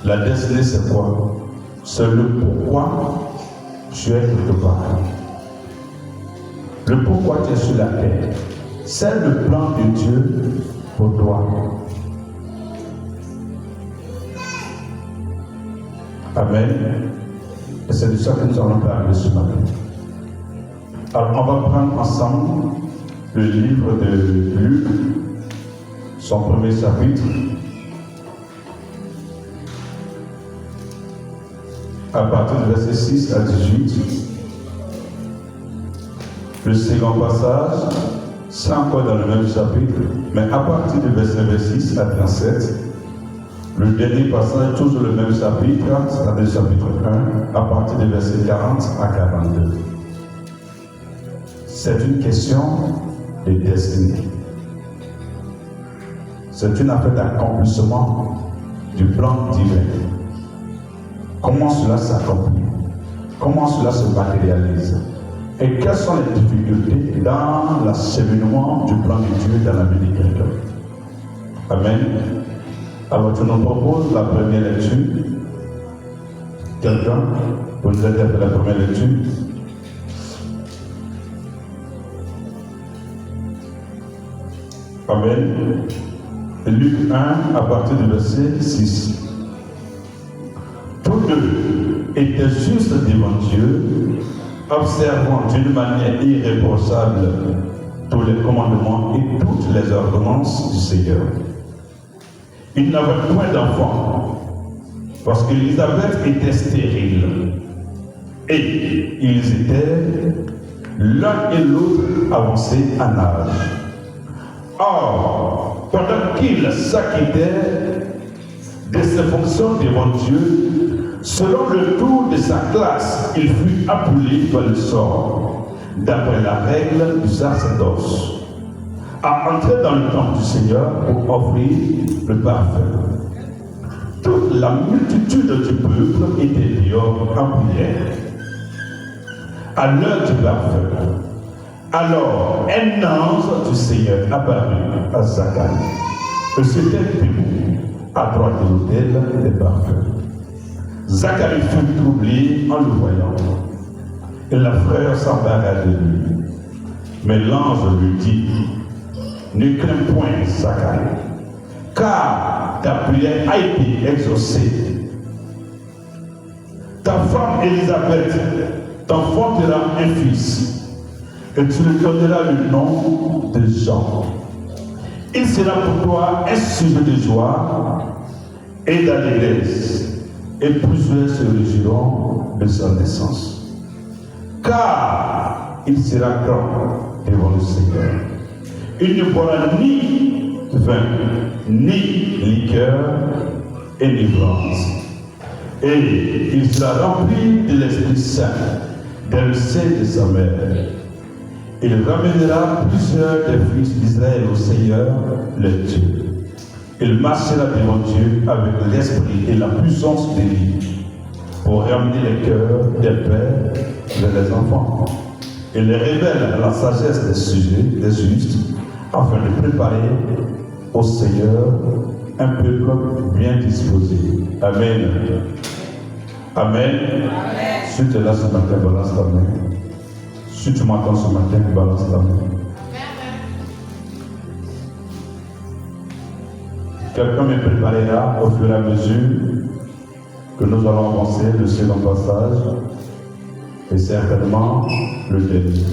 La destinée, c'est quoi? C'est le pourquoi tu es quelque part. Le pourquoi tu es sur la terre. C'est le plan de Dieu pour toi. Amen. Et c'est de ça que nous allons parler ce matin. Alors, on va prendre ensemble le livre de Luc, son premier chapitre, à partir du verset 6 à 18. Le second passage, c'est encore dans le même chapitre, mais à partir du verset 26 à 37. Le dernier passage, toujours le même chapitre, c'est-à-dire le chapitre 1, à partir du verset 40 à 42. C'est une question de destinée. C'est une affaire d'accomplissement du plan divin. Comment cela s'accomplit? Comment cela se matérialise? Et quelles sont les difficultés dans l'acheminement du plan de Dieu dans la vie de quelqu'un? Amen. Alors tu nous proposes la première lecture. Quelqu'un pour nous aider à faire la première lecture? Amen. Luc 1 à partir du verset 6. Tous deux étaient justes devant Dieu, observant d'une manière irréprochable tous les commandements et toutes les ordonnances du Seigneur. Ils n'avaient point d'enfants, parce qu'Élisabeth était stérile, et ils étaient l'un et l'autre avancés en âge. Or, pendant qu'il s'acquittait de ses fonctions devant Dieu, selon le tour de sa classe, il fut appelé par le sort, d'après la règle du sacerdoce, à entrer dans le temple du Seigneur pour offrir le parfum. Toute la multitude du peuple était dehors en prière, à l'heure du parfum. Alors, un ange du Seigneur apparut à Zacharie, et s'était debout à droite de l'autel des parfums. Zacharie fut troublé en le voyant, et la frère s'embara de lui. Mais l'ange lui dit: ne crains point, Zacharie, car ta prière a été exaucée. Ta femme Élisabeth t'enfantera un fils, et tu lui donneras le nom de Jean. Il sera pour toi un sujet de joie et d'allégresse, et plusieurs se réjouiront de sa naissance. Car il sera grand devant le Seigneur. Il ne boira ni vin, ni liqueur enivrante. Et il sera rempli de l'Esprit Saint dans le sein de sa mère. Il ramènera plusieurs des fils d'Israël au Seigneur, le Dieu. Il marchera devant Dieu avec l'esprit et la puissance de lui, pour ramener les cœurs des pères vers les enfants. Il les révèle à la sagesse des sujets, des justes, afin de préparer au Seigneur un peuple bien disposé. Amen. Amen. Si tu es là ce matin, balance ta main. Si tu m'entends ce matin, balance ta main. Quelqu'un me préparera au fur et à mesure que nous allons avancer le second passage et certainement le dernier.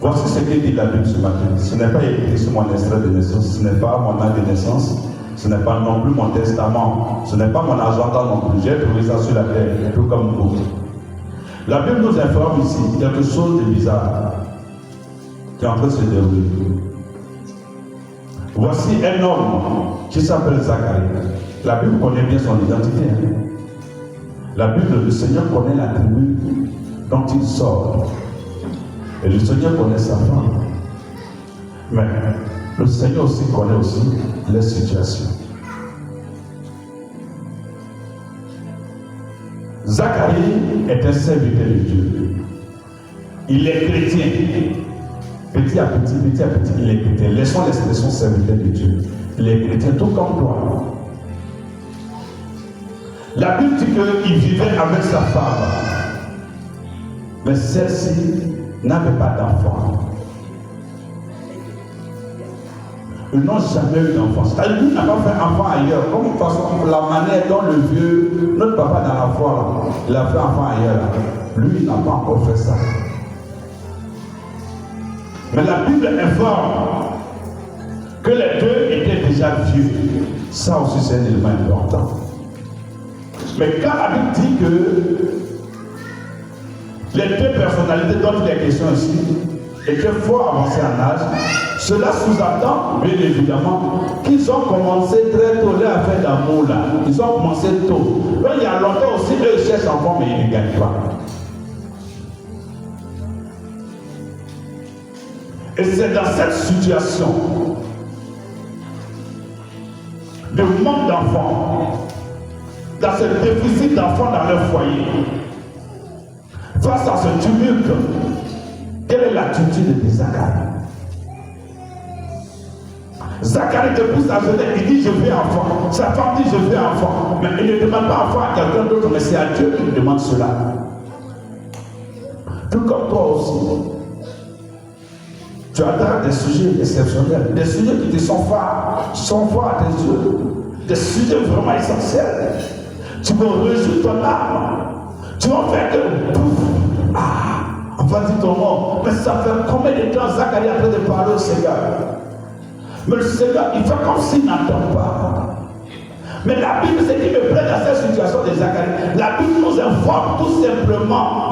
Voici ce que dit la Bible ce matin. Ce n'est pas écrit sur mon extrait de naissance, ce n'est pas mon acte de naissance, ce n'est pas non plus mon testament, ce n'est pas mon agenda non plus. J'ai trouvé ça sur la terre, tout comme vous. La Bible nous informe ici quelque chose de bizarre qui est en train de se dérouler. Voici un homme qui s'appelle Zacharie. La Bible connaît bien son identité. La Bible, le Seigneur connaît la tribu dont il sort. Et le Seigneur connaît sa femme. Mais le Seigneur aussi connaît aussi les situations. Zacharie est un serviteur de Dieu. Il est chrétien. Petit à petit, il est chrétien. Laissons l'expression serviteur de Dieu. Il est chrétien tout comme toi. La Bible dit qu'il vivait avec sa femme. Mais celle-ci n'avait pas d'enfant. Ils n'ont jamais eu d'enfant. C'est-à-dire qu'il n'a pas fait enfant ailleurs. Comme de toute façon, la manière dont le vieux, notre papa dans la foi, il a fait enfant ailleurs. Lui, il n'a pas encore fait ça. Mais la Bible informe que les deux étaient déjà vieux. Ça aussi, c'est un élément important. Mais quand la Bible dit que les deux personnalités dont il est question ici étaient fort avancées en âge, cela sous-entend, bien évidemment, qu'ils ont commencé très tôt leur affaire d'amour là. Ils ont commencé tôt. Là, il y a longtemps aussi, eux ils cherchent enfants, mais ils ne gagnent pas. Et c'est dans cette situation de manque d'enfants, dans ce déficit d'enfants dans leur foyer, face à ce tumulte, quelle est l'attitude de Zacharie? Zacharie, depuis sa jeunesse, il dit je veux enfant. Sa femme dit je veux enfant. Mais il ne demande pas enfant à quelqu'un d'autre, mais c'est à Dieu qui demande cela. Tout comme toi aussi. Tu attends des sujets exceptionnels, des sujets qui te sont forts à tes yeux, des sujets vraiment essentiels. Tu vas réjouir ton âme. Tu vas faire que on va dire ton nom. Mais ça fait combien de temps Zacharie est en train de parler au Seigneur? Mais le Seigneur, il fait comme s'il n'entend pas. Mais la Bible, c'est qu'il me plaît dans cette situation de Zacharie. La Bible nous informe tout simplement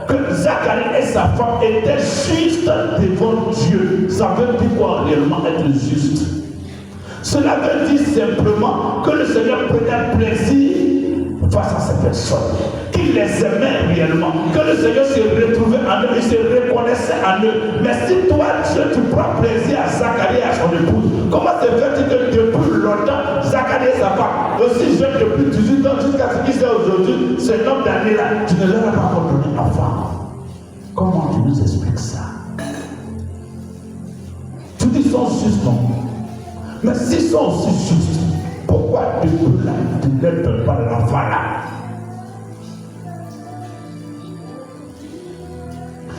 que Zacharie et sa femme étaient justes devant Dieu. Ça veut dire quoi réellement être juste? Cela veut dire simplement que le Seigneur prenait plaisir face à ces personnes, qu'il les aimait réellement, que le Seigneur se retrouvait en eux, il se reconnaissait en eux. Mais si toi, Dieu, tu prends plaisir à Zacharie et à son épouse, comment se fait-il que depuis longtemps, Zacharie et sa femme, aussi jeune depuis 18 ans jusqu'à ce qu'il soit aujourd'hui, ce nombre d'années-là, tu ne leur as pas encore donné enfant? Comment tu nous expliques ça? Tu dis qu'ils sont justes, non? Mais s'ils sont aussi justes, pourquoi tu ne donnes pas l'enfant là?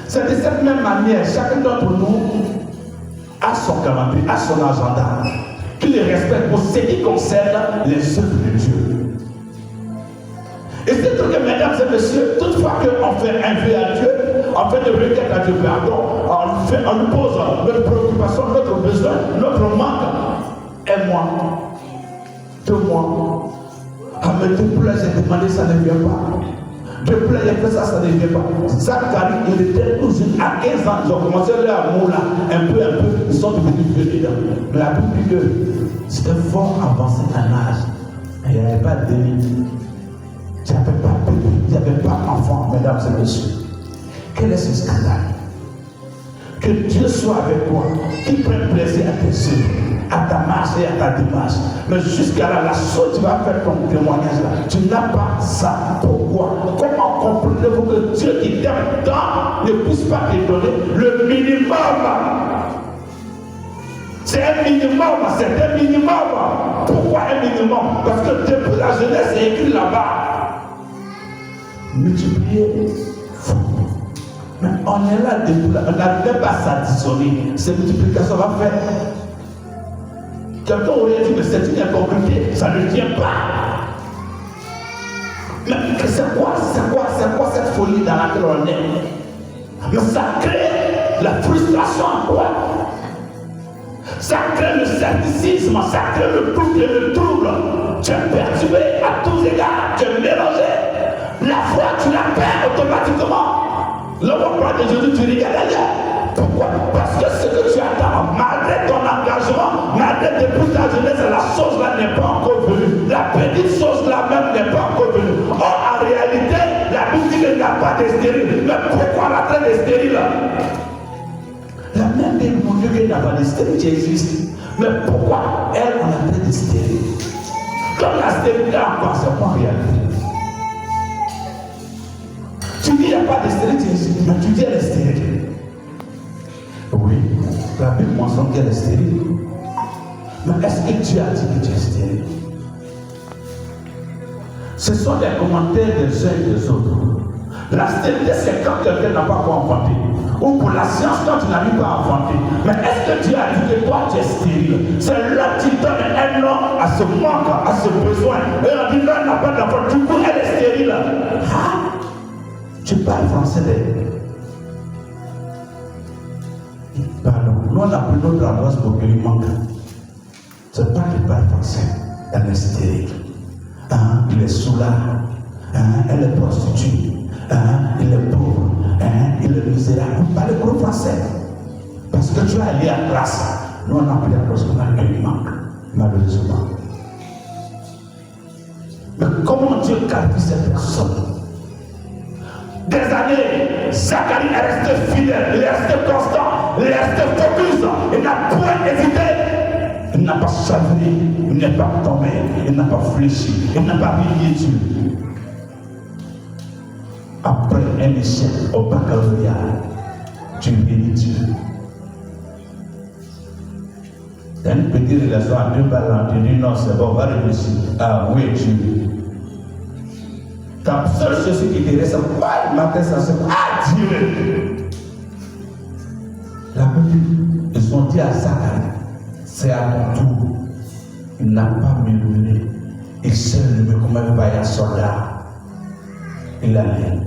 C'est de cette même manière, chacun d'entre nous a son calendrier, a son agenda, qu'il les respecte pour ce qui concerne les œuvres de Dieu. Et c'est tout que, mesdames et messieurs, toutefois qu'on fait un vœu à Dieu, on fait de requêtes à Dieu pardon, on lui pose notre préoccupation, notre besoin, notre manque. Un mois, 2 mois, mais depuis là j'ai demandé, ça ne vient pas. Depuis là j'ai fait ça, ça ne vient pas. Zacharie, il était toujours à 15 ans, ils ont commencé leur amour là, un peu, ils sont devenus vieux dedans. Mais la Bible dit que c'était fort avancé en âge. Il n'y avait pas de délit. Il n'y avait pas de bébé, il n'y avait pas d'enfant, mesdames et messieurs. Quel est ce scandale? Que Dieu soit avec toi, qu'il prenne plaisir à tes œuvres, à ta marche et à ta démarche. Mais jusqu'à là, la chose tu vas faire ton témoignage là, tu n'as pas ça. Pourquoi? Comment comprenez-vous que Dieu qui t'aime tant ne puisse pas te donner le minimum? C'est un minimum, c'est un minimum. Pourquoi un minimum? Parce que depuis la jeunesse, c'est écrit là-bas. Multiplier. Mais on est là depuis là, on n'arrive pas à s'additionner. Cette multiplication va faire. Quelqu'un aurait dit, mais c'est une incongruité, ça ne tient pas. Mais c'est quoi cette folie dans laquelle on est? Mais ça crée la frustration en toi. Ça crée le scepticisme, ça crée le doute et le trouble. Tu es perturbé à tous égards, tu es mélangé. La foi, tu la perds automatiquement. L'homme parle de Jésus, tu regardes ailleurs. Pourquoi? Parce que ce que tu attends, malgré ton engagement, malgré depuis ta jeunesse, la chose là n'est pas encore venue. La petite chose là même n'est pas encore venue. Or, en réalité, la Bible dit qu'il n'y a pas de stérile. Mais pourquoi la traite est stérile? La même Bible nous dit qu'il n'y a pas de stérile qui existe. Mais pourquoi elle, on a traité de stérile? Comme la stérilité encore, c'est pas en réalité. Tu dis qu'il n'y a pas de stérilité ici, mais tu dis qu'elle est stérile. Oui, la Bible mentionne qu'elle est stérile. Mais est-ce que Dieu a dit que tu es stérile? Ce sont des commentaires des uns et des autres. La stérilité, c'est quand quelqu'un n'a pas quoi enfanter. Ou pour la science, quand tu n'arrives pas à enfanter. Mais est-ce que Dieu a dit que toi, tu es stérile? C'est là que tu donnes un nom à ce manque, à ce besoin. Et on dit, non, elle n'a pas d'enfant. Du coup, elle est stérile. Ah, tu parles français. Pardon. Nous, on a pris notre adresse pour qu'il manque. C'est pas qu'il parle français. Elle est stérile. Hein? Il est soulard. Hein? Elle est prostituée. Hein? Il est pauvre. Hein? Il est misérable. Vous parlez gros français. Parce que tu as allé à classe. Nous, on a pris la classe qu'on a eu manque. Malheureusement. Mais comment Dieu qualifie cette personne? Des années, Zacharie est resté fidèle, il est resté constant, il est resté focus, il n'a point hésité, il n'a pas chaviré, il n'est pas tombé, il n'a pas fléchi, il n'a pas renié Dieu. Après un échec au baccalauréat, tu bénis Dieu. Il y a une petite relation à 2 balles, tu dis non, c'est bon, on va réfléchir. Ah oui, Dieu. Ta seule chose qui te reste, pas le matin, ça se passe. Ah Dieu! La Bible, ils ont dit à Zacharie, c'est à ton tour. Il n'a pas murmuré. Il s'est levé comme un vaillant soldat. Il allait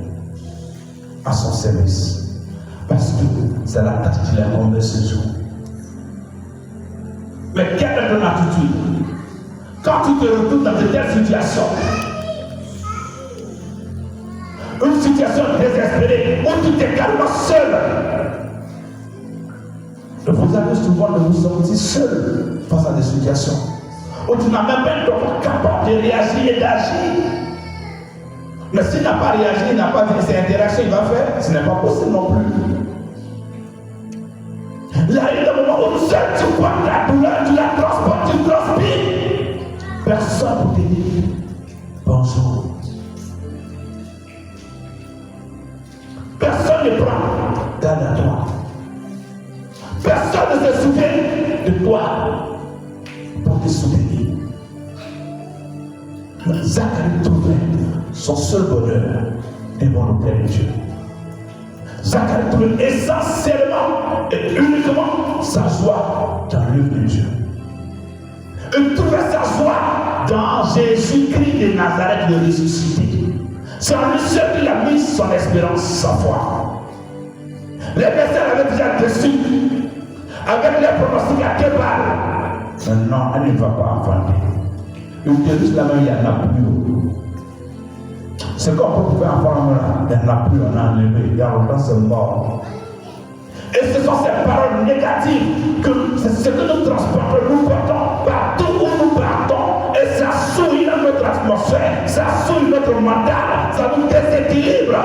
à son service. Parce que c'est la tâche qu'il a incombée ce jour. Mais quelle est ton attitude? Quand tu te retrouves dans de telles situations, une situation désespérée, où tu t'es carrément seul. Et vous avez souvent de vous sentir seul face à des situations où tu n'as même pas été capable de réagir et d'agir. Mais s'il n'a pas réagi, il n'a pas dit ses interactions, il va faire, ce n'est pas possible non plus. Il y a eu des moments où seul tu vois ta douleur, tu la transportes, tu transpires. Personne pour te dire bonjour. Personne ne prend garde à toi. Personne ne se souvient de toi pour te soutenir. Zacharie trouvait son seul bonheur devant le Père de Dieu. Zacharie trouvait essentiellement et uniquement sa joie dans l'œuvre de Dieu. Il trouvait sa joie dans Jésus-Christ de Nazareth, le ressuscité. C'est en lui seul qu'il a mis son espérance, sa foi. Les personnes avaient déjà déçu, avec les pronostics à Kébal. Maintenant, elle ne va pas enfanter. Une terroriste là-bas, il n'y en a plus. C'est comme on pouvait en faire là, il n'y en a plus, on a enlevé. Il y a longtemps, c'est mort. Et ce sont ces paroles négatives que c'est ce que nous transportons, nous portons partout où nous partons. Et ça souille notre atmosphère, ça souille notre mental, ça nous déséquilibre.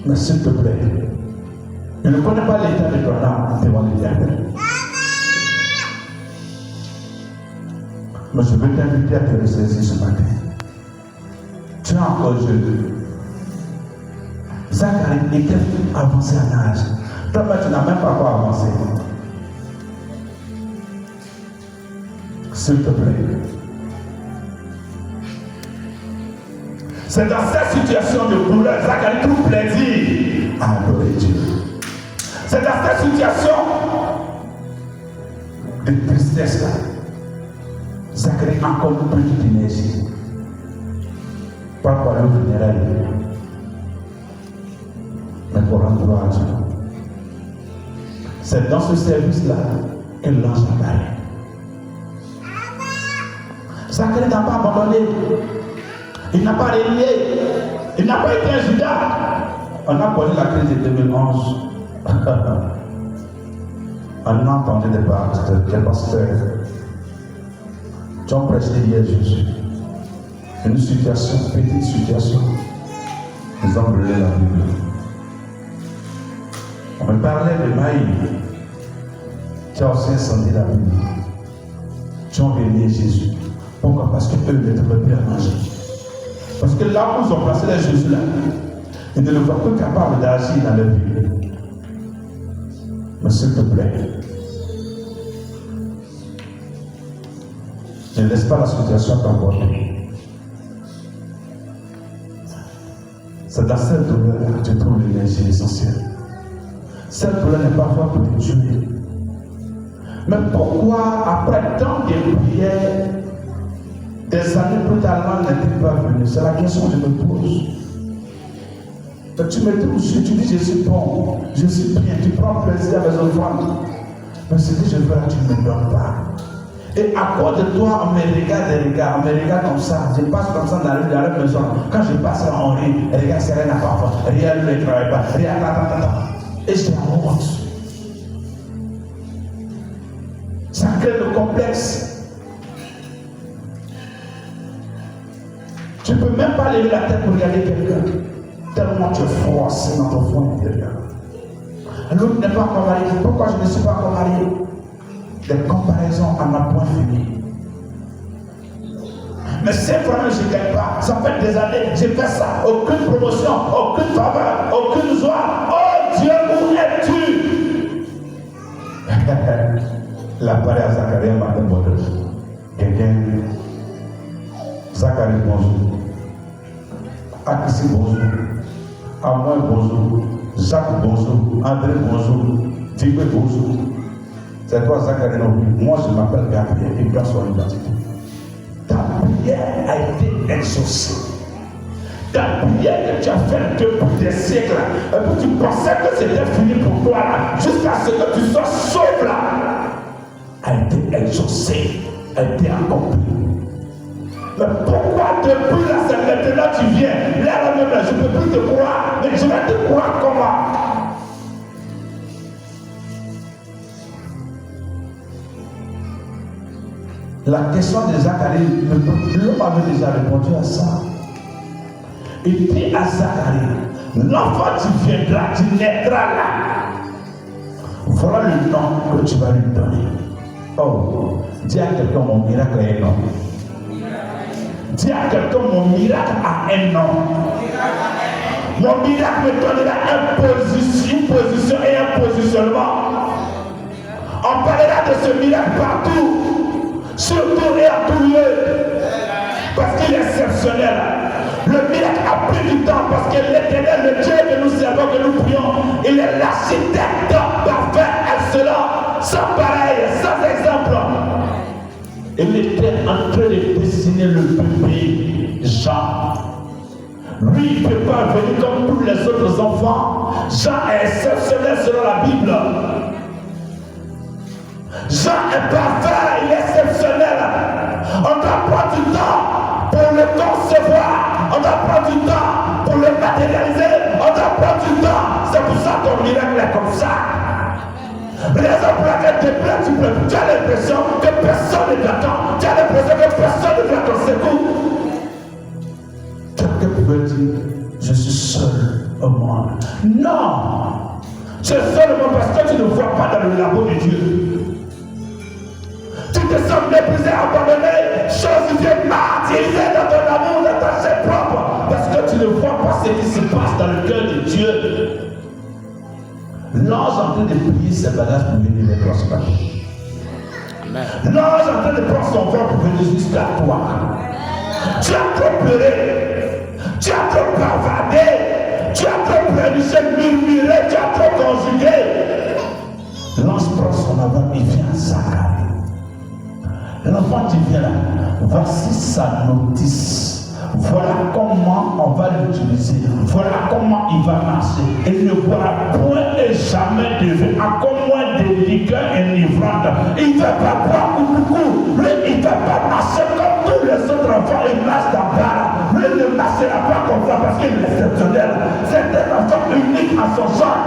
Mais s'il te plaît, je ne connais pas l'état de ton âme devant l'Éternel. Mais je veux t'inviter à te ressaisir ce matin. Tu es encore jeune. Zacharie était avancé en âge. Toi, tu n'as même pas encore avancé. S'il te plaît. C'est dans cette situation de douleur, Zacharie trouve plaisir à adorer Dieu. C'est dans cette situation de tristesse là, Zacharie a encore une petite énergie. Pas pour aller au funérailles, mais pour rendre gloire à Dieu. C'est dans ce service-là que l'ange apparaît. Zacharie n'a pas abandonné. Il n'a pas renié. Il n'a pas été un Judas. On a connu la crise de 2011. On a entendu des pasteurs qui ont prêché hier Jésus. Une situation, petite situation. Ils ont brûlé la Bible. On me parlait de Maï qui a aussi incendié la Bible. Qui ont renié Jésus. Pourquoi? Parce qu'eux ne trouvaient plus à manger. Parce que là où ils ont placé les Jésus là, ils ne le voient plus capable d'agir dans leur vie. Mais s'il te plaît, Ne laisse pas la situation t'emporter. C'est dans cette douleur que tu trouves l'énergie essentielle. Cette douleur n'est pas faite pour te tuer. Mais pourquoi, après tant de prières, des années plus tard, n'est-il pas venu? C'est la question que je me pose. Tu me touches, tu dis je suis bon, je suis bien, tu prends plaisir à mes offrandes. Mais ce que je veux là, tu ne me donnes pas. Et à cause de toi, on me regarde comme ça. Je passe comme ça dans la maison. Quand je passe là, on rit. Regarde, c'est rien à part. Regarde, lui, il ne travaille pas. Regarde, attends. Et je la honte. Ça crée le complexe. Tu ne peux même pas lever la tête pour regarder quelqu'un. Tellement tu es froissé dans ton fond intérieur. L'autre n'est pas encore marié. Pourquoi je ne suis pas encore marié? Des comparaisons à ma point fini. Mais c'est vraiment je ne gagne pas. Ça fait des années, j'ai fait ça. Aucune promotion, aucune faveur, aucune joie. Oh Dieu, où es-tu? L'appareil à Zacharie matin bonheur. Quelqu'un. Zacharie bonjour. Akissi bonjour. Amoy bonjour. Jacques bonjour. André bonjour. Tigbe bonjour. C'est toi Zacharie non plus. Moi je m'appelle Gabriel et prends son identité. Ta prière a été exaucée. Ta prière que tu as faite depuis des siècles, et puis tu pensais que c'était fini pour toi là, jusqu'à ce que tu sois sauvé là, a été exaucée, a été accomplie. Mais pourquoi depuis là, c'est maintenant tu viens? Là même là, je ne peux plus te croire, mais je vais te croire comment? La question de Zacharie, l'homme avait déjà répondu à ça. Il dit à Zacharie, l'enfant tu viendras, tu naîtras là. Voilà le nom que tu vas lui donner. Oh, dis à quelqu'un mon miracle a un nom. Dis à quelqu'un mon miracle a un nom. Mon miracle me donnera une position et un positionnement. On parlera de ce miracle partout. Surtout et à tout lieu, parce qu'il est exceptionnel. Le miracle a pris du temps parce que l'Éternel, le Dieu que nous servons, que nous prions, il est l'architecte parfait, excellent, sans pareil, sans exemple. Il était en train de dessiner le bébé Jean. Lui, il ne peut pas venir comme tous les autres enfants. Jean est exceptionnel selon la Bible. Jean est parfait, il est exceptionnel. On doit prendre du temps pour le concevoir. On doit prendre du temps pour le matérialiser. On doit prendre du temps. C'est pour ça que ton miracle est comme ça. Raison pour laquelle tu as l'impression que personne ne t'attend. Tu as l'impression que personne ne vient à ton secours. Quelqu'un pouvait dire, je suis seul au monde. Non! Tu es seul au monde parce que tu ne vois pas dans le labo de Dieu. Tu te sens méprisé, abandonné, chose martyrisé dans ton amour, dans ta chair propre, parce que tu ne vois pas ce qui se passe dans le cœur de Dieu. L'ange en train de plier ses bagages pour venir les prospérer. L'ange en train de prendre son vol pour venir jusqu'à toi. Tu as trop pleuré, tu as trop bavardé, tu as trop pleurniché, murmuré, tu as trop conjugué. L'ange prend son avant, il vient à Zacharie. L'enfant qui vient là, voici sa notice. Voilà comment on va l'utiliser. Voilà comment il va marcher. Il ne boira point et jamais de vin, encore moins de liqueur enivrante. Il ne va pas boire beaucoup. Lui, il ne va pas marcher comme tous les autres enfants. Il marche d'abord. Lui, il ne marchera pas comme ça parce qu'il est exceptionnel. C'est un enfant unique à son genre.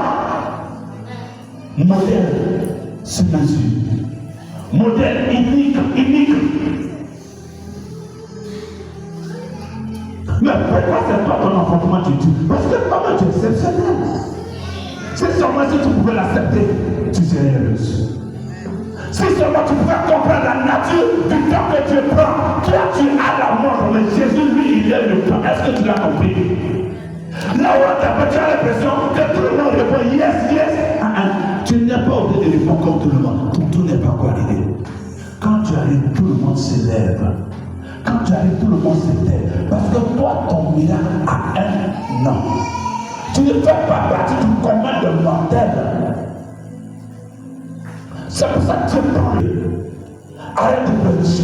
Modèle sur mesure. Modèle unique. Mais pourquoi c'est pas ton enfant tu dis? Parce que comment tu es exceptionnel. Si seulement si tu pouvais l'accepter, tu serais heureuse. Si seulement tu pouvais comprendre la nature du temps que tu prends, toi tu as la mort, mais Jésus lui il est le temps. Est-ce que tu l'as compris? Là où on t'appelle, tu as l'impression que tout le monde répond yes. Tu n'es pas obligé de répondre comme tout le monde. Tout n'est pas quoi l'idée. Quand tu arrives, tout le monde s'élève. Quand tu arrives, tout le monde s'élève. Parce que toi, ton miracle a un nom. Tu ne fais pas partie du commun de mortels. C'est pour ça que tu parles. Arrête de pleurer.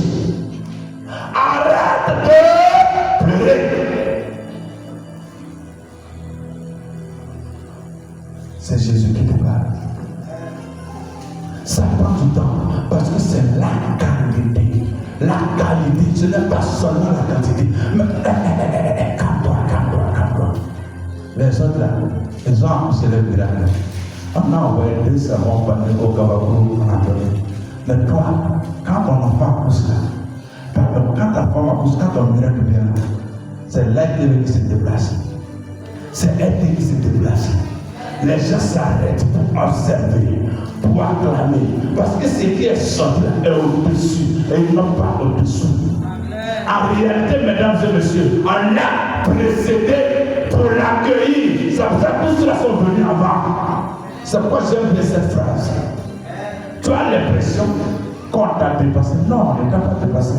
Arrête de pleurer. C'est Jésus qui te parle. Ça prend du temps parce que c'est la qualité. La qualité, ce n'est pas seulement la quantité. Mais calme-toi. Les autres là, ils ont poussé le miracle. On a envoyé 2 savons panés au Kabakou en Antoine. Mais toi, quand ton enfant pousse là, quand ta femme pousse, quand ton miracle vient là, c'est l'être qui se déplace. C'est elle qui se déplace. Les gens s'arrêtent pour observer, pour acclamer. Parce que ce qui est sorti là est au-dessus et ils n'ont pas au-dessous. En réalité, mesdames et messieurs, on a précédé pour l'accueillir. C'est pour ça que tous ceux-là sont venus avant. C'est pourquoi j'aime bien cette phrase. Tu as l'impression qu'on t'a dépassé. Non, on n'est pas dépassé.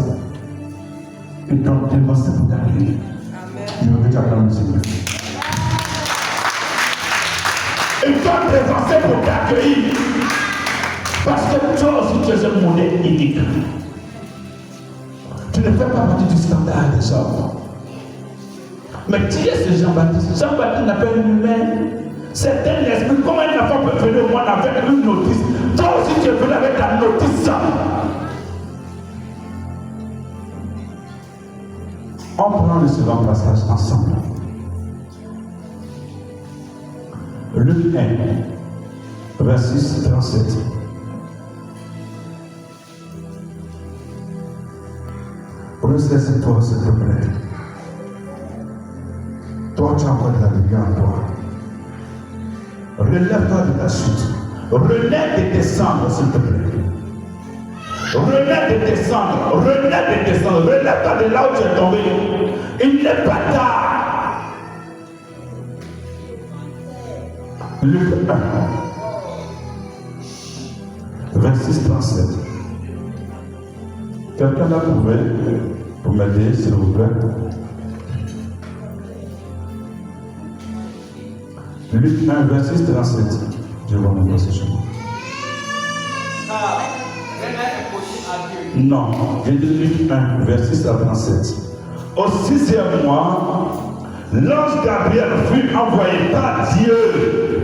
Ils t'ont dépassé pour t'accueillir. Je veux que tu acclames le Seigneur. Ils t'ont dépassé pour t'accueillir. Parce que toi aussi tu es un modèle unique. Tu ne fais pas partie du standard des hommes. Mais qui est ce Jean-Baptiste? Jean-Baptiste n'a pas une humain. C'est un esprit. Comment un enfant peut venir au monde avec une notice? Toi aussi tu es venu avec ta notice. On prend le second passage ensemble. Luc 1, verset 37. Ressaissis-toi, s'il te plaît. Toi, tu as encore de la lumière en toi. Relève-toi de ta chute. Relève de descendre, s'il te plaît. Relève de descendre. Relève de descendre. Relève-toi de là où tu es tombé. Il n'est pas tard. Luc 1, verset 37. Quelqu'un l'a trouvé pour m'aider, s'il vous plaît. Luc 1, verset 37. Je vais vous passer chez moi. Non, j'ai dit Luc 1, verset 37. Au 6e mois, l'ange Gabriel fut envoyé par Dieu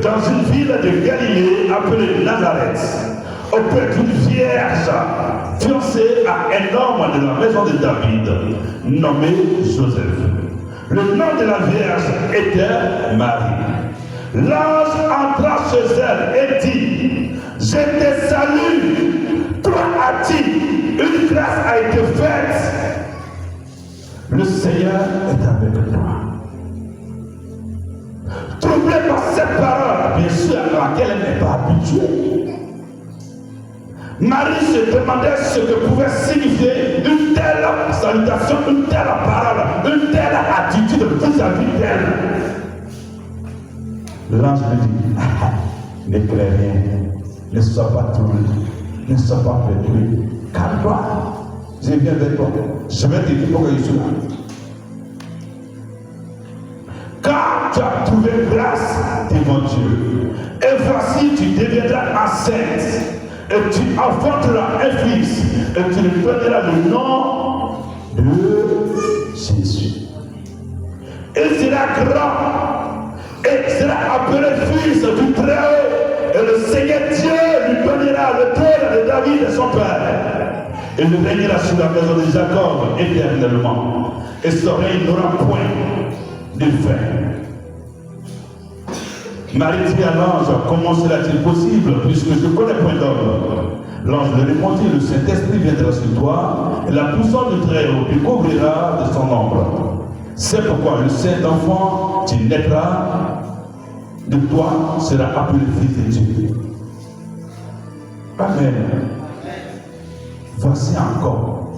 dans une ville de Galilée appelée Nazareth, auprès d'une vierge fiancée à un homme de la maison de David, nommé Joseph. Le nom de la vierge était Marie. L'ange entra chez elle et dit: Je te salue, toi Ati, une grâce a été faite. Le Seigneur est avec toi. Troublé par cette parole, bien sûr, à laquelle elle n'est pas habituée, Marie se demandait ce que pouvait signifier une telle salutation, une telle parole, une telle attitude vis-à-vis d'elle. L'ange lui dit: ne crains rien, ne sois pas troublé, ne sois pas perturbé, calme-toi, je viens avec toi, je vais te dire pourquoi je suis là. Car tu as trouvé grâce devant Dieu, et voici tu deviendras enceinte, et tu enfanteras un fils, et tu lui donneras le nom de Jésus. Il sera grand, et il sera appelé fils du Très-Haut, et le Seigneur Dieu lui donnera le trône de David et son père. Il régnera sur la maison de Jacob éternellement, et son règne n'aura point de fin. Marie dit à l'ange: comment cela-t-il possible, puisque je ne connais point d'homme? L'ange lui répondit: le Saint-Esprit viendra sur toi, et la puissance du Très-Haut te couvrira de son ombre. C'est pourquoi le Saint-Enfant qui naîtra de toi sera appelé Fils de Dieu. Amen. Voici encore.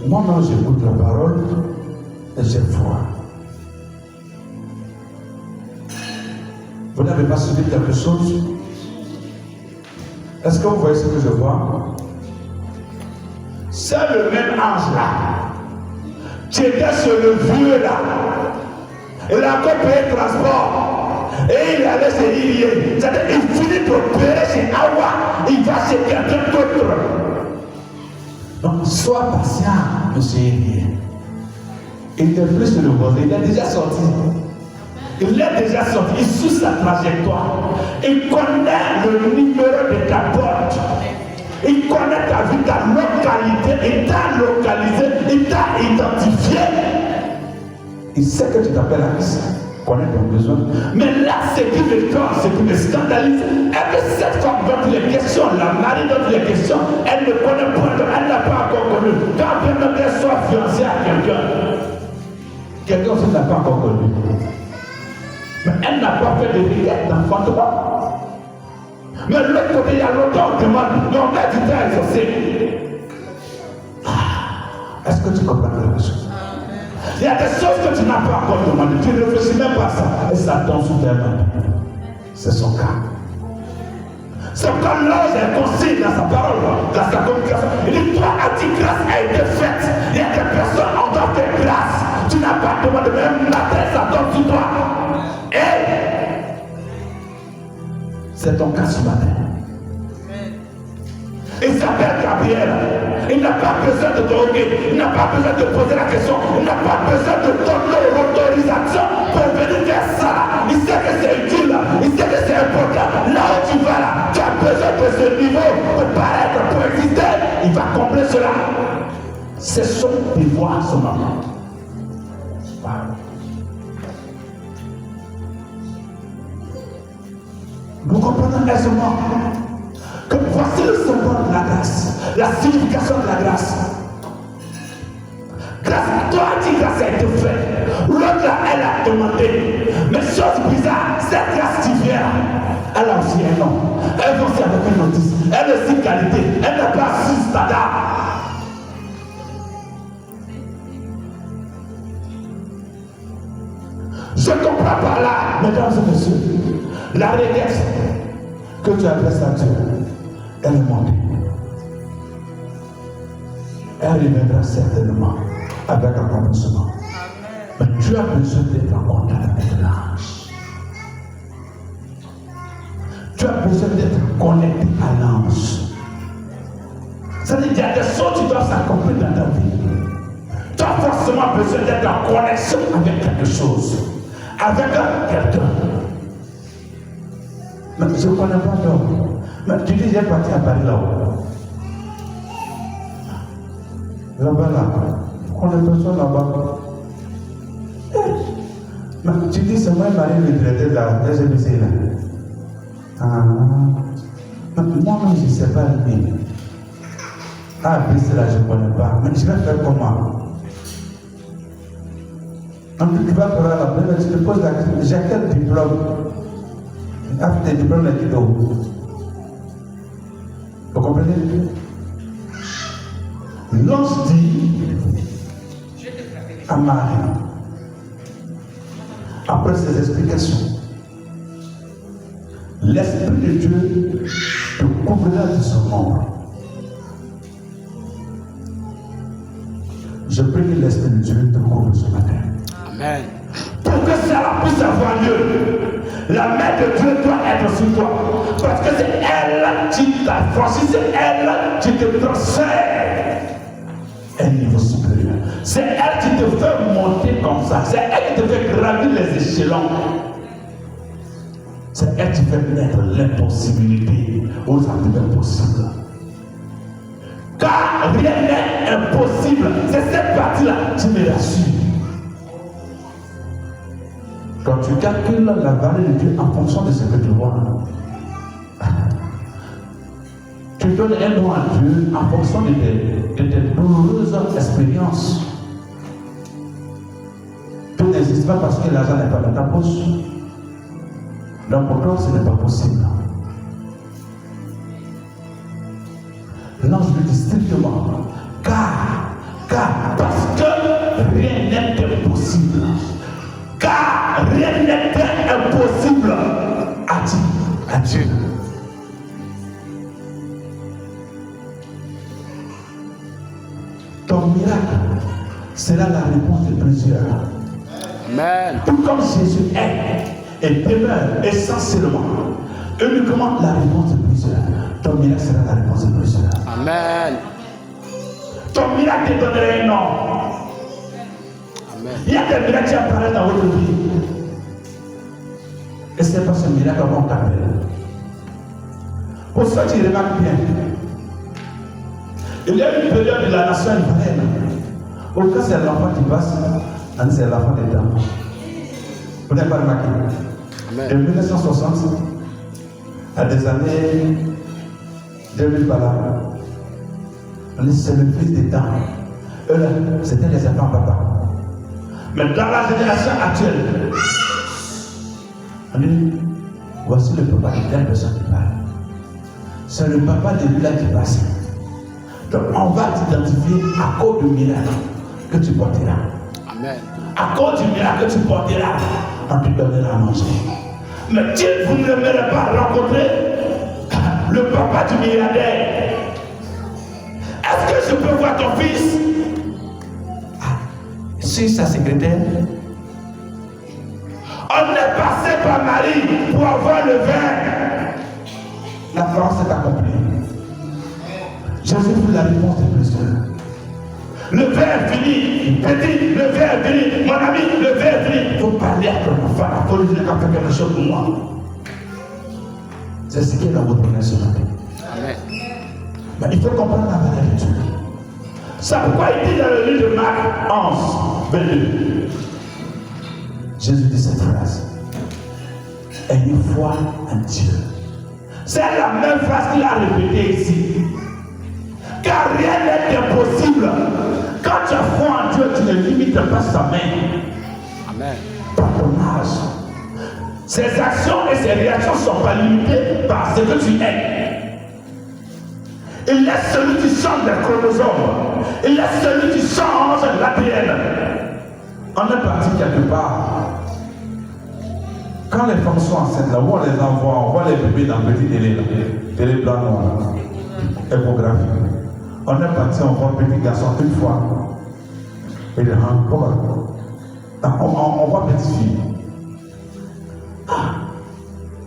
Moi, j'écoute la parole et j'ai foi. Vous n'avez pas suivi quelque chose? Est-ce que vous voyez ce que je vois? c'est le même ange là. Tu étais sur le vieux là. Il a encore payé le transport. Et il allait se lier. C'est-à-dire il finit d'opérer chez Awa. Il va chez quelqu'un d'autre. Donc sois patient, monsieur Elie. Il n'est plus sur le volet. Il est déjà sorti. Il est déjà sorti. Il suit sa trajectoire. Il connaît le numéro de ta porte. Il connaît ta vie, ta localité. Il t'a localisé. Il t'a identifié. Il sait que tu t'appelles Alice, connaît ton besoin. Mais là, ce qui me tord, ce qui me scandalise, est que cette femme dont il est question, la Marie dont il est question, elle ne connaît pas, elle n'a pas encore connu. Quand bien même qu'elle soit fiancée à quelqu'un aussi n'a pas encore connu. Mais elle n'a pas fait de requête d'enfantement. Mais de l'autre côté, il y a longtemps, on demande, mais on a du temps à exaucer. Est-ce que tu comprends quelque chose? Il y a des choses que tu n'as pas encore demandé. Tu ne réfléchis même pas à ça. Et ça tombe sous tes mains. C'est son cas. C'est quand l'ange est consigne dans sa parole, dans sa communication. Il dit, toi, anti-grâce a été faite. Il y a des personnes en tant que grâce. Tu n'as pas demandé, même matin, ça tombe sur toi. Et c'est ton cas ce matin. Il s'appelle Gabriel. Il n'a pas besoin de droguer. Il n'a pas besoin de poser la question. Il n'a pas besoin de donner l'autorisation pour venir faire ça. Il sait que c'est utile. Il sait que c'est important. Là où tu vas là, tu as besoin de ce niveau pour paraître, pour exister. Il va combler cela. C'est son devoir, son maman. Nous comprenons aisément que voici le symbole de la grâce, la signification de la grâce. Grâce à toi, grâce a été faite. L'autre là, elle a demandé. Mais chose bizarre, cette grâce divine, elle a aussi un nom. Elle vient aussi avec une notice. Elle a aussi qualité. Elle n'a pas 6 standards. Je comprends par là, mesdames et messieurs, la requête que tu adresses à Dieu. Elle est montée. Elle reviendra certainement avec accomplissement. Mais tu as besoin d'être en contact avec l'ange. Tu as besoin d'être connecté à l'ange. C'est-à-dire qu'il y a des choses qui doivent s'accomplir dans ta vie. Tu as forcément besoin d'être en connexion avec quelque chose, avec quelqu'un. Mais je ne connais pas d'homme. Mais tu dis, j'ai parti à Paris là-haut. Là-bas, là. On est personne là-bas. Mais tu dis, c'est moi qui m'arrive de traiter la SMC là. Ah. Moi-même, je ne sais pas le dire. Ah, puis là, je ne connais pas. Mais je vais faire comment? En plus, tu vas faire la première, tu te poses la question, j'ai quel diplôme? Après tes diplômes, les diplômes. Vous comprenez? L'ange dit à Marie, après ces explications, l'Esprit de Dieu te couvrira de son ombre. Je prie que l'Esprit de Dieu te couvre ce matin. Amen. Pour que cela puisse avoir lieu, la main de Dieu doit être sur toi. Parce que c'est elle qui t'a franchi, c'est elle qui te transfère à un niveau supérieur. C'est elle qui te fait monter comme ça. C'est elle qui te fait gravir les échelons. C'est elle qui fait naître l'impossibilité aux actes possibles. Car rien n'est impossible. C'est cette partie-là qui me rassure. Quand tu calcules la valeur de Dieu en fonction de ce que tu vois, tu donnes un nom à Dieu en fonction de tes douloureuses expériences. Tout n'existe pas parce que l'argent n'est pas dans ta poche. Donc pour toi, ce n'est pas possible. Non, je le dis strictement. Car, parce que rien n'est impossible. Car rien n'est impossible à Dieu. ton miracle sera la réponse de plusieurs. Amen. Tout comme Jésus est et demeure essentiellement uniquement la réponse de plusieurs, ton miracle sera la réponse de plusieurs. Amen. Ton miracle te donnera un nom. Amen. Il y a des miracles qui apparaissent dans votre vie. Et ce n'est pas ce miracle qu'on t'appelle. Pour ça, tu remarques bien. Il y a une période de la nation ivoirienne. Au cas c'est l'enfant qui passe, c'est l'enfant des dames. Vous n'avez pas remarqué? De 1960 à des années 2000 par là, c'est le fils des dames. Eux là, c'était les enfants papa. Mais dans la génération actuelle, on dit, voici le papa de telle personne qui parle. C'est le papa de lui là qui passe. Donc on va t'identifier à cause du miracle que tu porteras. Amen. À cause du miracle que tu porteras, on te donnera à manger. Mais si vous ne m'aurez pas rencontré le papa du milliardaire, est-ce que je peux voir ton fils? Si sa secrétaire. On est passé par Marie pour avoir le vin. La France est accomplie. Jésus fut la réponse de plusieurs. Le verre est fini, petit, le verre est fini, mon ami, le verre est fini. Il faut parler à ton enfant, il faut lui dire qu'il fait quelque chose pour moi. C'est ce qui est dans votre bonheur ce matin. Amen. Mais il faut comprendre la valeur de Dieu. C'est pourquoi il dit dans le livre de Marc 11, 22. Jésus dit cette phrase. Ayez foi en Dieu. C'est la même phrase qu'il a répétée ici. Car rien n'est impossible. Quand tu as foi en Dieu, tu ne limites pas sa main. Amen. Par ton âge. Ses actions et ses réactions ne sont pas limitées par ce que tu es. Il laisse celui qui change les chromosomes. Il laisse celui qui change l'ADN. On est parti quelque part. Quand les femmes sont enceintes, là où on les envoie, on voit les bébés dans le petit télé, là, télé blanc noir, échographie. On est parti, on voit petit garçon une fois. Et il on voit petite fille. Ah,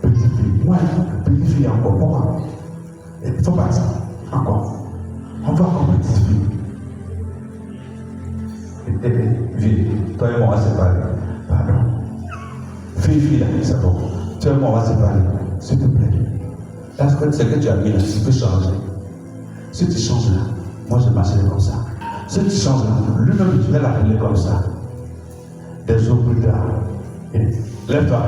petite fille. Ouais, petite fille encore. Pourquoi? Il faut partir. Encore. On voit encore petite fille. Fille, toi et moi on va se séparer. Pardon. Fille, là, c'est bon. Toi et moi on va se séparer. S'il te plaît. Est-ce que ce que tu as mis là, tu peux changer? Si tu changes là, moi je marcherai comme ça. Si tu changes là, lui-même tu vas l'appeler comme ça. Des jours plus tard. Lève-toi.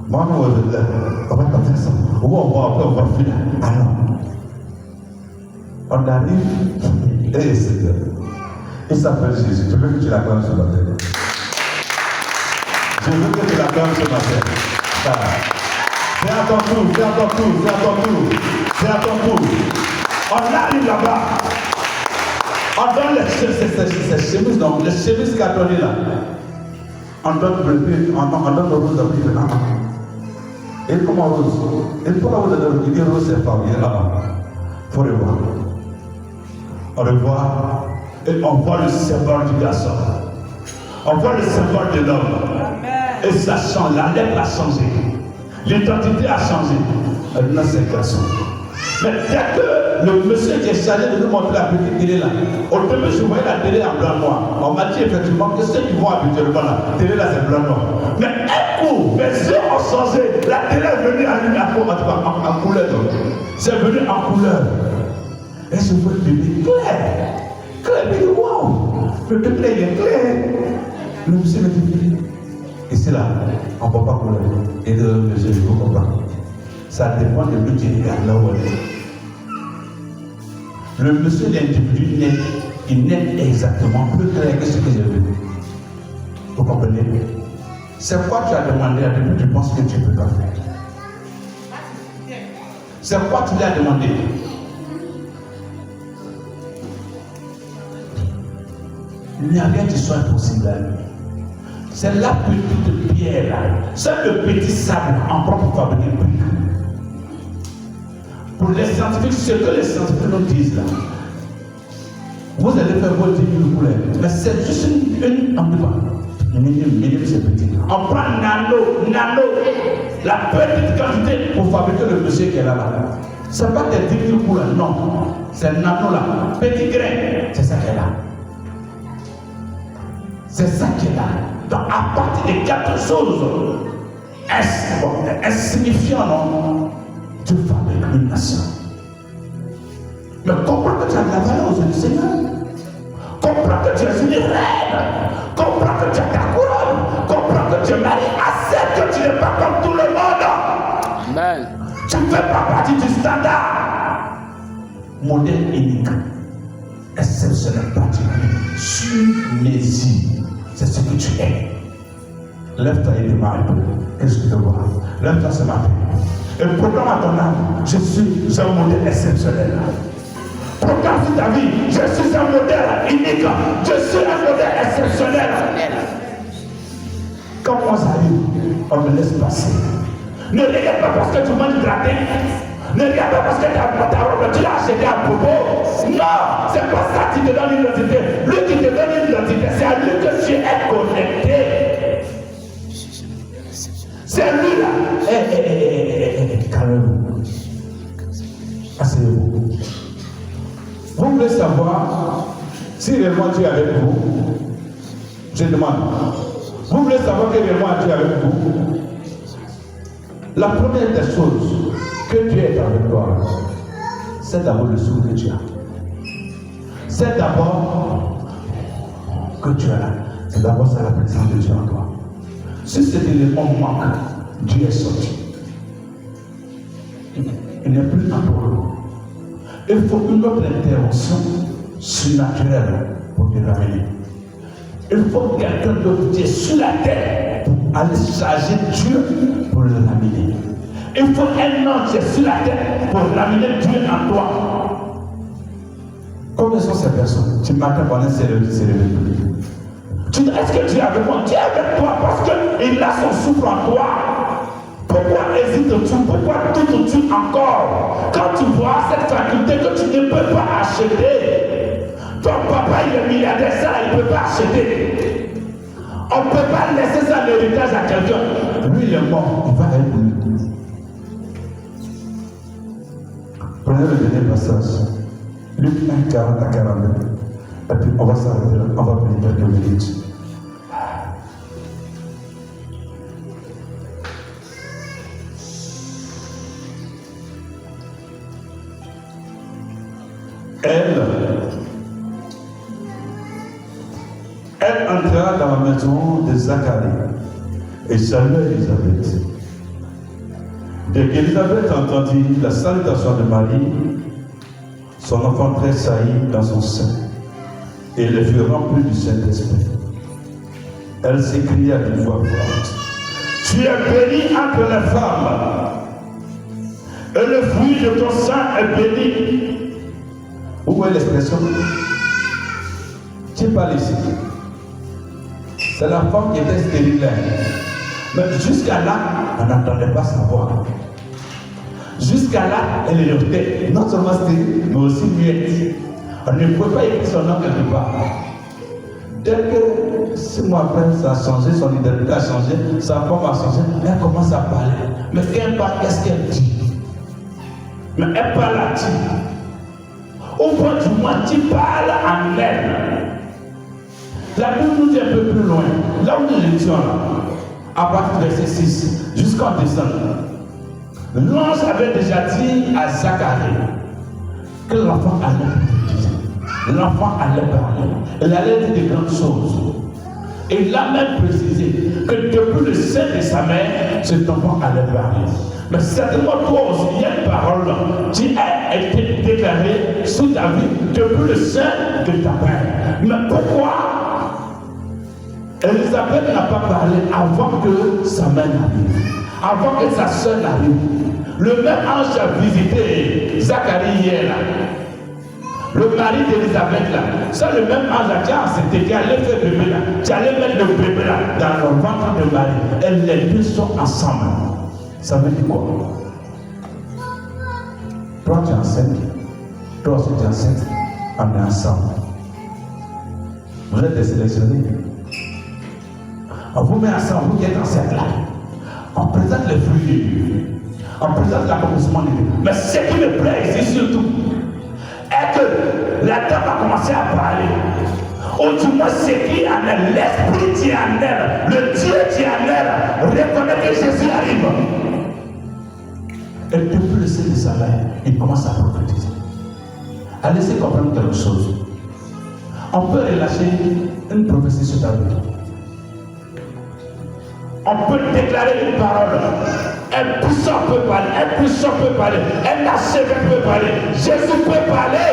Moi, on va partir ça. Ou on va finir. Ah non. On arrive. Et Seigneur. Il s'appelle Jésus. Je veux que tu l'acclames ce matin. Je veux que tu l'acclames ce matin. C'est à ton tour, c'est à ton tour, c'est à ton tour. C'est à ton tour. On arrive là-bas. On donne les chemises, donc les chemises cartonnées là. On donne le rose de bleu. Et comment rose? Et pour la rose de bleu, rose c'est pas bien là. Il faut revoir. On revoit et on voit le symbole du garçon. On voit le symbole de l'homme. Et ça change, la lettre a changé. L'identité a changé. Elle n'a c'est garçon. Mais dès que le monsieur qui est chargé de nous montrer la petite télé là, au début je voyais la télé en blanc noir. On m'a dit effectivement que ceux qui vont habituellement là, la télé là c'est blanc noir. Mais un coup, mes yeux ont changé. La télé est venue allumer en couleur. C'est venu en couleur. Et je vois le bébé clair. Clair, mais wow! Le bébé il est clair. Le monsieur me dit, ici là, on ne peut pas couleur. Et de monsieur, je vous comprends. Ça dépend de lui qui regarde là où on est. Le monsieur, l'individu, il n'est exactement plus clair que ce que j'ai vu. Vous comprenez? C'est quoi tu as demandé à Dieu, tu penses que tu ne peux pas faire? C'est quoi tu lui as demandé? Il n'y a rien qui soit impossible à lui. C'est la petite pierre là, c'est le petit sable en propre fabriquer le brique. Pour les scientifiques, ce que les scientifiques nous disent là, Vous allez faire vos 10 000 couleurs. Mais c'est juste une en plus. Minime, c'est petit. On prend nano, la petite quantité pour fabriquer le dossier qui est là-bas. Ce n'est pas des 10 000 couleurs, non. C'est nano là. Petit grain, c'est ça qui est là. C'est ça qui est là. Donc à partir de quelque chose insignifiant, non, tu fabriques une nation. Mais comprends que tu as de la valeur aux yeux du Seigneur. Comprends que tu es une reine. Comprends que tu as ta couronne. Comprends que tu es marié. Accepte que tu n'es pas comme tout le monde. Amen. Tu ne fais pas partie du standard. Modèle unique. Exceptionnel, particulier. Sur mesure. C'est ce que tu es. Lève-toi et démarre un peu. Qu'est-ce que tu vois? Lève-toi ce matin. Et proclame à ton âme, je suis un modèle exceptionnel. Proclame sur ta vie, je suis un modèle unique. Je suis un modèle exceptionnel. Quand on s'arrive, on me laisse passer. Ne regarde pas parce que tu manges gratin. Ne regarde pas parce que ta robe, tu l'as acheté à propos. Non, c'est pas ça qui te donne une identité. Lui qui te donne une identité, c'est à lui que tu es connecté. C'est lui là. Calmez-vous. Asseyez-vous. Vous voulez savoir si réellement Dieu est avec vous? Je demande. Vous voulez savoir que réellement Dieu est avec vous? La première des choses que Dieu est avec toi, c'est d'abord le souffle que tu as. C'est d'abord que tu as là. C'est d'abord ça la présence de Dieu en toi. Si cet élément manque, Dieu est sorti. Il n'est plus en toi. Il faut une autre intervention surnaturelle pour te ramener. Il faut que quelqu'un d'autre qui est sur la terre pour aller charger Dieu pour le ramener. Il faut un ange qui est sur la terre pour ramener Dieu en toi. Combien sont ces personnes? Tu m'attends pendant ces réveils. Tu dis, est-ce que Dieu est avec moi? Dieu est avec toi parce qu'il a son souffle en toi. Pourquoi hésites-tu? Pourquoi doutes-tu encore? Quand tu vois cette faculté que tu ne peux pas acheter, ton papa il est milliardaire, ça il ne peut pas acheter. On ne peut pas laisser ça l'héritage à quelqu'un. Lui il est mort, il va être lui. Prenez le dernier passage. Luc 1, 40 à 42. Et puis on va s'arrêter là, on va prier quelques minutes. Elle entra dans la maison de Zacharie et salua Élisabeth. Dès qu'Élisabeth entendit la salutation de Marie, son enfant tressaillit dans son sein et elle fut remplie du Saint-Esprit. Elle s'écria d'une voix forte: Tu es bénie entre les femmes, et le fruit de ton sein est béni. Où est l'expression? Tu parles ici. C'est la femme qui était stérile. Mais jusqu'à là, on n'entendait pas sa voix. Jusqu'à là, elle était non seulement stérile, mais aussi muette. On ne pouvait pas écrire son nom quelque part. Dès que 6 mois après, ça a changé, son identité a changé, sa forme a changé, elle commence à parler. Mais quand elle parle, qu'est-ce qu'elle dit? Mais elle parle à qui? Au point du moins, tu parles en elle. La Bible nous dit un peu plus loin, là où nous étions là, à partir du verset 6, jusqu'en décembre. L'ange avait déjà dit à Zacharie que l'enfant allait prophétiser. L'enfant allait parler. Il allait dire de grandes choses. Et il a même précisé que depuis le sein de sa mère, cet enfant allait parler. Mais certainement toi aussi, il y a une parole qui a été déclarée sous ta vie depuis le sein de ta mère. Mais pourquoi Élisabeth n'a pas parlé avant que sa mère n'arrive, avant que sa soeur n'arrive? Le même ange a visité Zacharie hier là. Le mari d'Élisabeth là, ça le même ange a dit, c'était qui allait faire bébé là, tu allais mettre le bébé là dans le ventre de Marie. Et les deux sont ensemble. Ça veut dire quoi? Toi tu es enceinte, toi aussi tu es enceinte, on est ensemble. Vous êtes des sélectionnés. On vous met ensemble, vous qui êtes en cercle là. On présente les fruits de Dieu. On présente l'accomplissement de Dieu. Mais ce qui me plaît ici surtout, est que la dame a commencé à parler. Ou du moins ce qui en elle, l'esprit qui est en elle, le Dieu qui est en elle, reconnaît que Jésus arrive. Et depuis le sein de sa mère, il commence à prophétiser. À laisser comprendre quelque chose. On peut relâcher une prophétie sur ta vie. On peut déclarer une parole. Un puissant peut parler, un puissant peut parler, un archevêque peut parler, Jésus peut parler.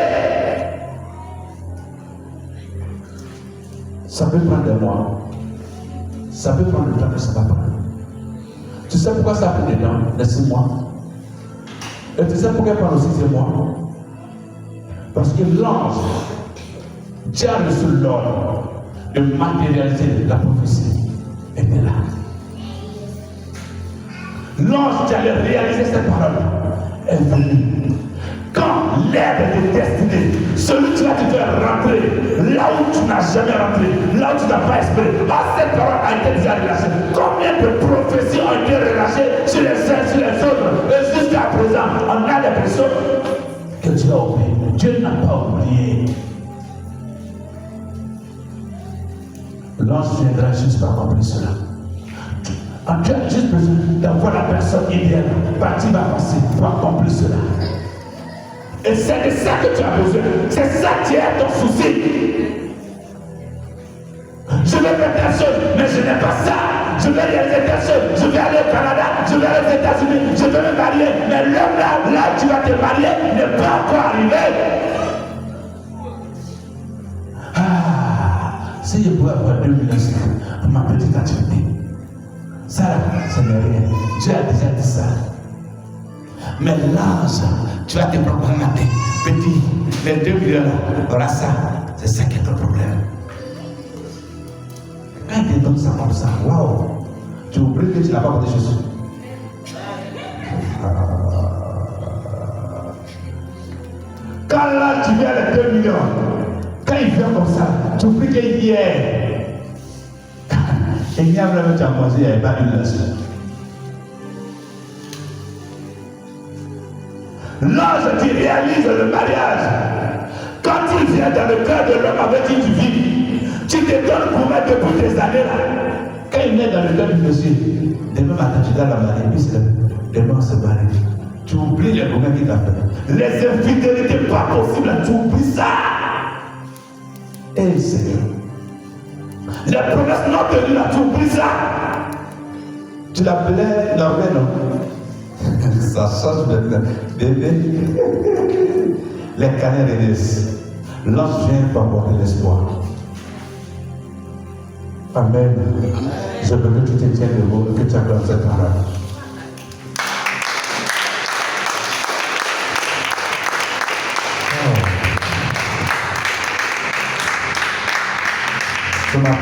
Ça peut prendre des mois. Ça peut prendre le temps que ça va prendre. Tu sais pourquoi ça prend des temps, les 6 mois? Et tu sais pourquoi il prend aussi 6 mois? Parce que l'ange, Dieu a reçu l'ordre de matérialiser la prophétie. Était là. L'ange qui allait réaliser cette parole est venu. Quand l'aide de destinée, celui qui va te faire rentrer là où tu n'as jamais rentré, là où tu n'as pas espéré, cette parole a été déjà relâchée. Combien de prophéties ont été relâchées sur les uns, sur les autres, et jusqu'à présent, on a l'impression que Dieu a oublié. Dieu n'a pas oublié. L'ange viendra juste pour accomplir cela. Tu as juste besoin d'avoir la personne idéale par qui va passer pour accomplir cela. Et c'est de ça que tu as besoin. C'est ça qui est ton souci. Je veux faire telle chose, mais je n'ai pas ça. Je vais réaliser telle chose. Je vais aller au Canada, je vais aller aux États-Unis, je vais me marier. Mais l'homme là où tu vas te marier n'est pas encore arrivé. Si je pouvais avoir 2 millions pour ma petite activité, ça, ce n'est rien. Dieu a déjà dit ça. Mais l'ange, tu vas te proclamer, petit, les 2 millions là, voilà ça, c'est ça qui est ton problème. Quand il te donne ça comme ça, waouh, tu oublies que tu n'as pas compté Jésus. Quand là tu viens les 2 millions, quand il vient comme ça, tu oublies qu'il y est. Il y a vraiment tu as mangé, il n'y avait pas une leçon. L'ange qui réalise le mariage, quand il vient dans le cœur de l'homme avec qui tu vis, tu te donnes pour mettre depuis des années là. Quand il vient dans le cœur du monsieur, demain matin tu dois la marier, puis demain on se marie. Tu oublies les problèmes qu'il a fait. Les infidélités pas possibles, tu oublies ça. Et Seigneur, les promesses non tenues là, tu oublies ça. Tu l'appelais Norvège, non? Ça change maintenant. Bébé, les canets renaissent. L'ange vient pour apporter l'espoir. Amen. Je veux que tu te tiennes debout et que tu acclames cette parole. Ce matin,